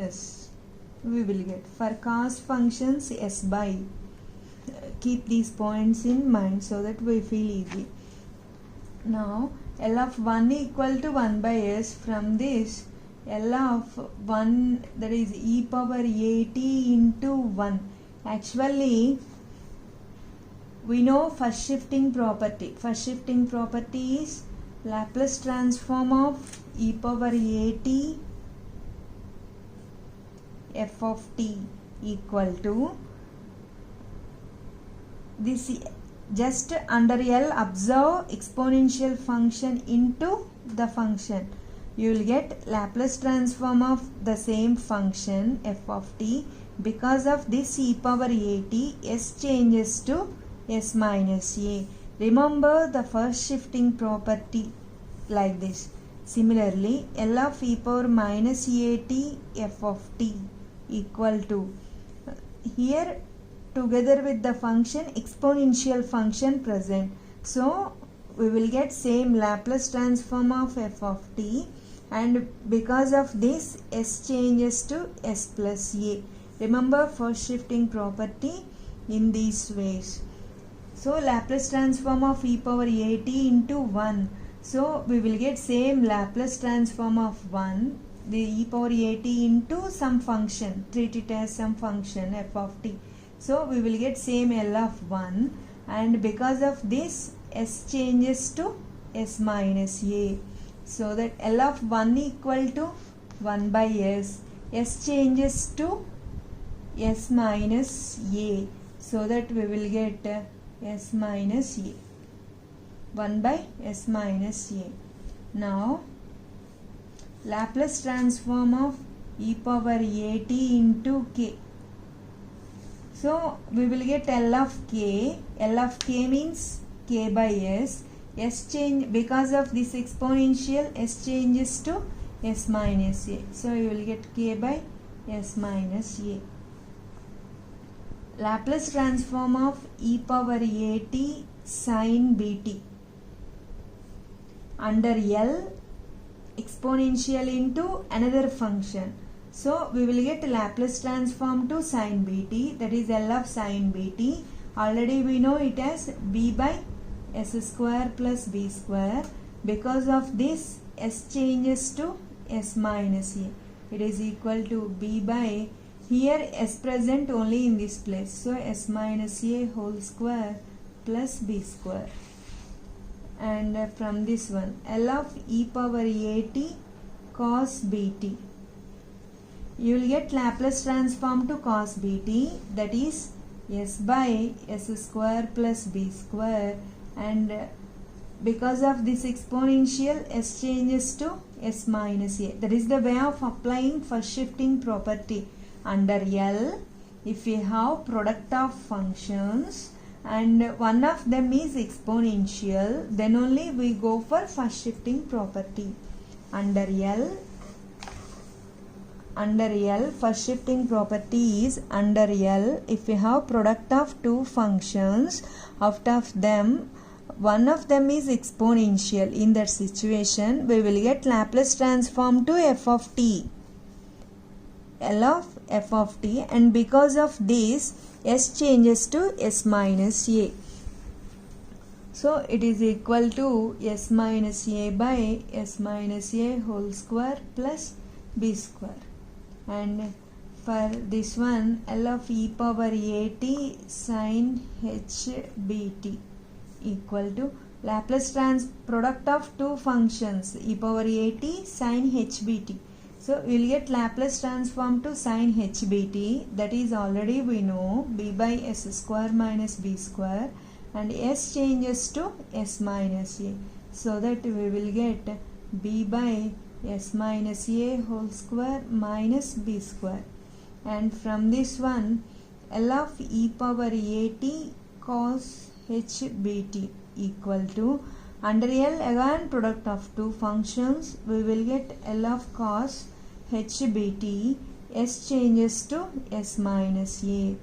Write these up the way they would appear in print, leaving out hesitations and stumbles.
minus, we will get. For cos functions, s by. Keep these points in mind so that we feel easy. Now L of 1 equal to 1 by s. From this, L of 1, that is e power at into 1. Actually, we know first shifting property. First shifting property is Laplace transform of e power at f of t equal to this. Just under L, observe exponential function into the function. You will get Laplace transform of the same function f of t. Because of this e power at, s changes to s minus a. Remember the first shifting property like this. Similarly, L of e power minus at f of t equal to, here together with the function, exponential function present. So we will get same Laplace transform of f of t, and because of this s changes to s plus a. Remember first shifting property in these ways. So Laplace transform of e power at into 1. So we will get same Laplace transform of 1, the e power at into some function, treat it as some function f of t. So we will get same L of 1, and because of this s changes to s minus a. So that L of 1 equal to 1 by s. S changes to s minus a. So that we will get s minus a. 1 by s minus a. Now Laplace transform of e power at into k. So we will get L of k. L of k means k by s. S change, because of this exponential, s changes to s minus a. So you will get k by s minus a. Laplace transform of e power at sin bt. Under L, exponential into another function. So we will get Laplace transform to sin bt, that is L of sin bt. Already we know it as b by s square plus b square. Because of this, s changes to s minus a. It is equal to b by, here s present only in this place. So s minus a whole square plus b square. And from this one, L of e power at cos bt. You will get Laplace transform to cos bt, that is s by s square plus b square, and because of this exponential, s changes to s minus a. That is the way of applying first shifting property. Under L, if we have product of functions and one of them is exponential, then only we go for first shifting property. Under L, first shifting property is under L, if we have product of two functions, out of them one of them is exponential. In that situation, we will get Laplace transform to f of t. L of f of t, and because of this, s changes to s minus a. So it is equal to s minus a by s minus a whole square plus b square. And for this one, L of e power at sin h bt equal to Laplace product of two functions, e power at sin h bt. So we will get Laplace transform to sin h bt, that is already we know b by s square minus b square, and s changes to s minus a. So that we will get b by s minus a whole square minus b square. And from this one, L of e power at cos h bt equal to, under L again product of two functions, we will get L of cos h bt, s changes to s minus a.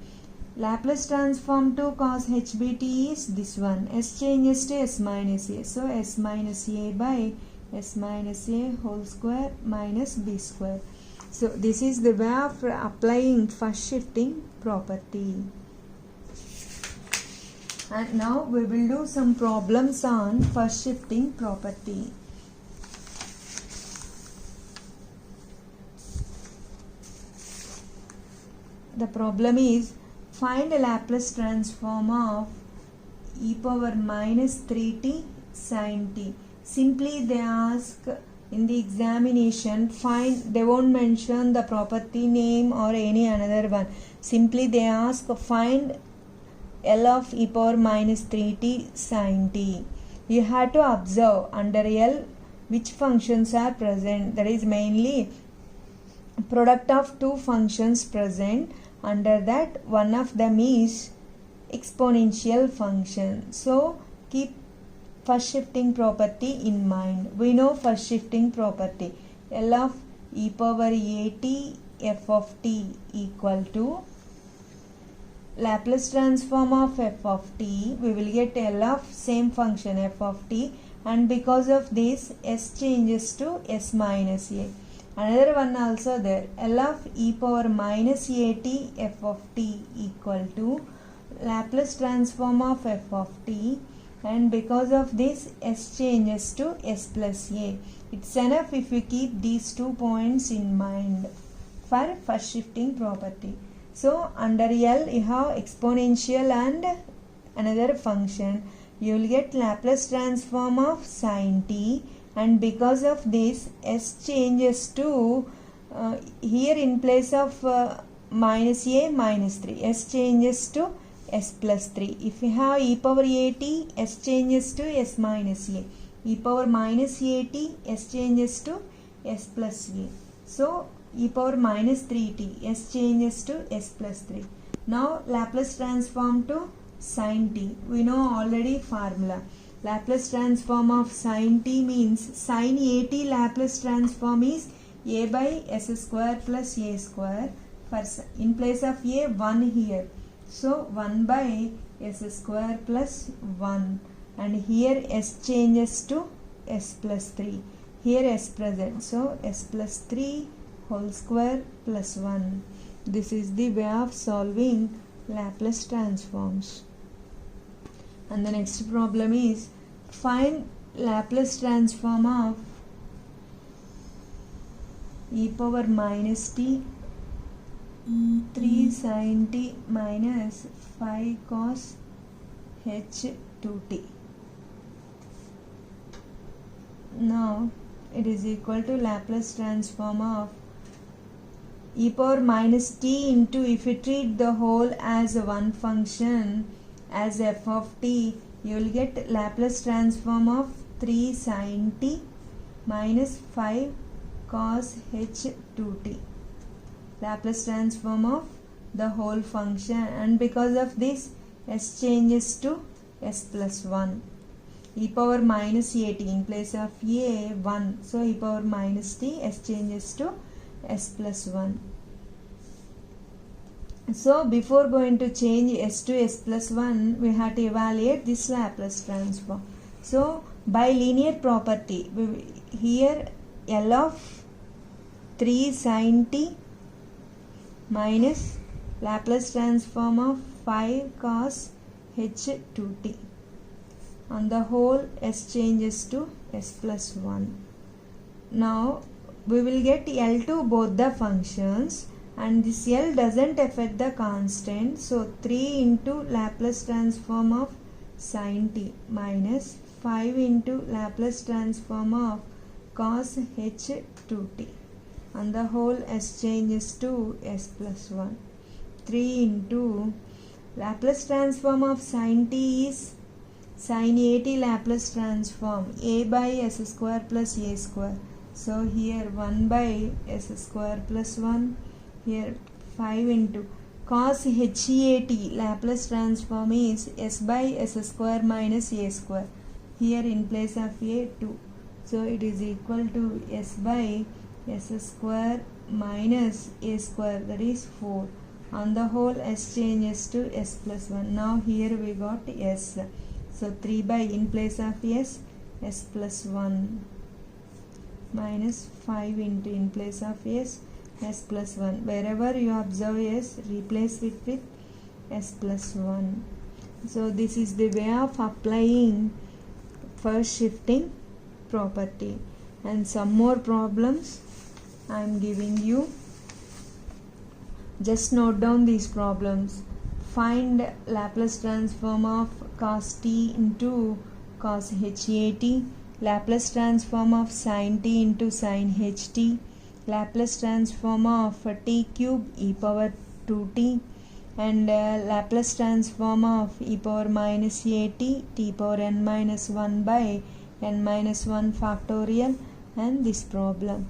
Laplace transform to cos h bt is this one, s changes to s minus a. So s minus a by s minus a whole square minus b square. So this is the way of applying first shifting property. And now we will do some problems on first shifting property. The problem is, find a Laplace transform of e power minus 3t sin t. Simply they ask in the examination, they won't mention the property name or any another one. Simply they ask find L of e power minus 3t sin t. You have to observe under L which functions are present. That is mainly product of two functions present. Under that, one of them is exponential function. So keep first shifting property in mind. We know first shifting property. L of e power at f of t equal to Laplace transform of f of t. We will get L of same function f of t, and because of this s changes to s minus a. Another one also there, L of e power minus at f of t equal to Laplace transform of f of t, and because of this s changes to s plus a. It's enough if you keep these 2 points in mind for first shifting property. So under L you have exponential and another function. You will get Laplace transform of sin t, and because of this s changes to here in place of minus a minus 3, s changes to s plus 3. If you have e power at, s changes to s minus a. E power minus at, s changes to s plus a. So e power minus 3t, s changes to s plus 3. Now Laplace transform to sin t. We know already formula. Laplace transform of sin t means sin at Laplace transform is a by s square plus a square. For in place of a, 1 here. So 1 by s square plus 1. And here s changes to s plus 3. Here s present. So s plus 3 whole square plus 1. This is the way of solving Laplace transforms. And the next problem is, find Laplace transform of e power minus t 3 sin t minus 5 cos h 2t. Now it is equal to Laplace transform of e power minus t into, if you treat the whole as one function as f of t, you will get Laplace transform of 3 sin t minus 5 cos h 2t. Laplace transform of the whole function, and because of this s changes to s plus 1. E power minus at in place of a 1. So e power minus t, s changes to s plus 1. So before going to change s to s plus 1, we have to evaluate this Laplace transform. So by linear property, here L of 3 sin t minus Laplace transform of 5 cos h 2t. On the whole, s changes to s plus 1. Now we will get L to both the functions, and this L doesn't affect the constant. So 3 into Laplace transform of sin t minus 5 into Laplace transform of cos h 2t. On the whole, s changes to s plus 1. 3 into Laplace transform of sin t is sin at Laplace transform a by s square plus a square. So here 1 by s square plus 1. Here 5 into cos hat Laplace transform is s by s square minus a square. Here in place of a 2. So it is equal to s by s square minus a square, that is 4. On the whole, s changes to s plus 1. Now here we got s. So 3 by in place of s plus 1 minus 5 into in place of s s plus 1. Wherever you observe s, replace it with s plus 1. So this is the way of applying first shifting property. And some more problems I am giving you. Just note down these problems. Find Laplace transform of cos t into cos hat, Laplace transform of sin t into sin ht, Laplace transform of t cube e power 2t, and Laplace transform of e power minus at t power n minus 1 by n minus 1 factorial, and this problem.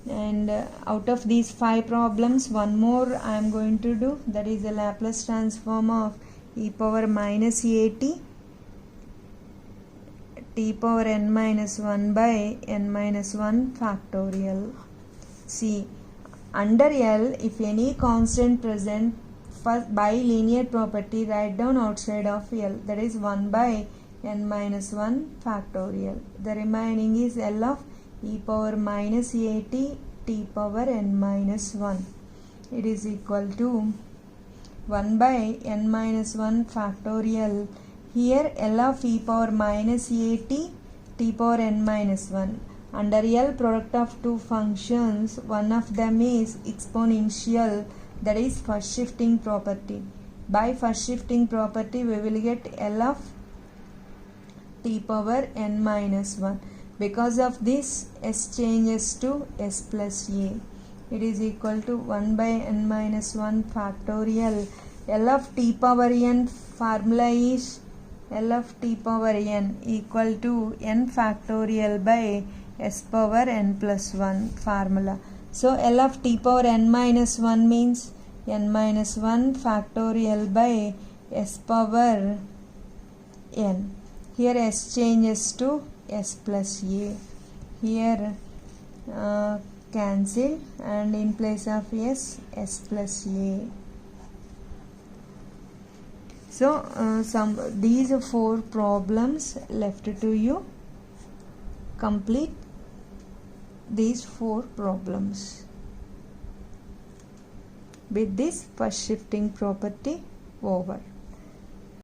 And out of these 5 problems, one more I am going to do, that is the Laplace transform of e power minus at t power n minus 1 by n minus 1 factorial. See, under L, if any constant present, first by linear property write down outside of L, that is 1 by n minus 1 factorial. The remaining is L of e power minus at t power n minus 1. It is equal to 1 by n minus 1 factorial. Here L of e power minus at t power n minus 1. Under L, product of two functions, one of them is exponential, that is first shifting property. By first shifting property we will get L of t power n minus 1. Because of this, s changes to s plus a. It is equal to 1 by n minus 1 factorial. L of t power n formula is L of t power n equal to n factorial by s power n plus 1 formula. So L of t power n minus 1 means n minus 1 factorial by s power n. Here s changes to s plus a. Here cancel, and in place of s, s plus a. So these 4 problems left to you. Complete these 4 problems. With this, first shifting property over.